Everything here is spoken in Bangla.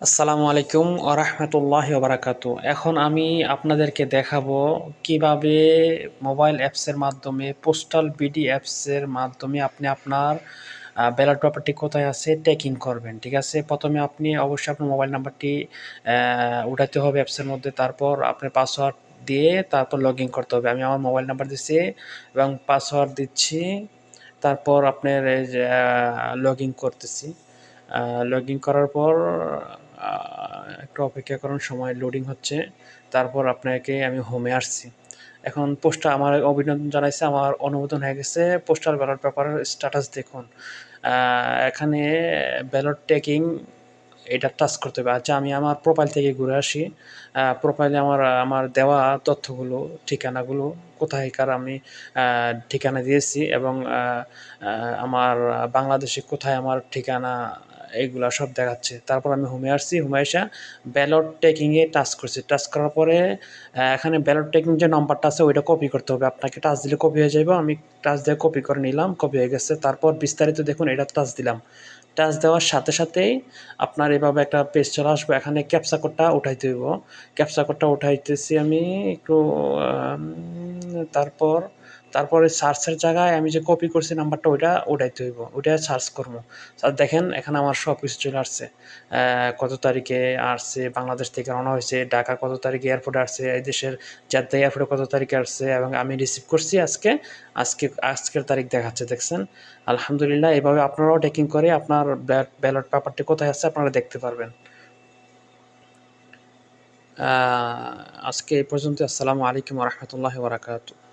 আসসালামু আলাইকুম ওরহমতুল্লাহি ওবারাকাতু। এখন আমি আপনাদেরকে দেখাবো কিভাবে মোবাইল অ্যাপসের মাধ্যমে পোস্টাল বিডি অ্যাপসের মাধ্যমে আপনি আপনার ব্যালট পেপারটি কোথায় আছে ট্র্যাকিং করবেন। ঠিক আছে? প্রথমে আপনি অবশ্যই আপনার মোবাইল নাম্বারটি উঠাতে হবে অ্যাপসের মধ্যে, তারপর আপনার পাসওয়ার্ড দিয়ে তারপর লগ ইন করতে হবে। আমি আমার মোবাইল নাম্বার দিচ্ছি এবং পাসওয়ার্ড দিচ্ছি, তারপর আপনার এই যে লগ ইন করতেছি। লগ ইন করার পর একটু অপেক্ষা করুন, সময় লোডিং হচ্ছে। তারপর আপনাকে আমি হোমে আসছি। এখন আমার অভিনন্দন জানাইছে, আমার অনুমোদন হয়ে গেছে। পোস্টাল ব্যালট পেপারের স্ট্যাটাস দেখুন। এখানে ব্যালট ট্র্যাকিং এটা টাচ করতে হবে। আচ্ছা, আমি আমার প্রোফাইল থেকে ঘুরে আসি। প্রোফাইলে আমার আমার দেওয়া তথ্যগুলো, ঠিকানাগুলো কোথায়কার আমি ঠিকানা দিয়েছি এবং আমার বাংলাদেশে কোথায় আমার ঠিকানা, এইগুলা সব দেখাচ্ছে। তারপর আমি হোমে আসছি। হোমে আইসা ব্যালট টেকিংয়ে টাচ করছি। টাচ করার পরে এখানে ব্যালট টেকিং যে নাম্বারটা আছে ওইটা কপি করতে হবে। আপনাকে টাচ দিলে কপি হয়ে যাবে। আমি টাচ দিয়ে কপি করে নিলাম, কপি হয়ে গেছে। তারপর বিস্তারিত দেখুন, এটা টাচ দিলাম। টাচ দেওয়ার সাথে সাথেই আপনার এভাবে একটা পেজ চলে আসবে। এখানে ক্যাপচা কোডটা উঠাইতে হইব। ক্যাপচা কোডটা উঠাইতেছি আমি একটু। তারপর তারপরে সার্চের জায়গায় আমি যে কপি করছি নাম্বারটা ওইটা উঠাইতে হইব। ওইটা সার্চ করবো। দেখেন এখানে আমার সব কিছু চলে আসছে। কত তারিখে আসছে, বাংলাদেশ থেকে রওনা হয়েছে, ঢাকা কত তারিখে এয়ারপোর্টে আসছে, এই দেশের জেদ্দা এয়ারপোর্টে কত তারিখে আসছে এবং আমি রিসিভ করছি আজকে। আজকের তারিখ দেখাচ্ছে, দেখছেন? আলহামদুলিল্লাহ। এভাবে আপনারাও ট্র্যাকিং করে আপনার ব্যালট পেপারটি কোথায় আছে আপনারা দেখতে পারবেন। আজকে এই পর্যন্ত। আসসালামু আলাইকুম ওয়া রাহমাতুল্লাহি ওয়া বারাকাতুহু।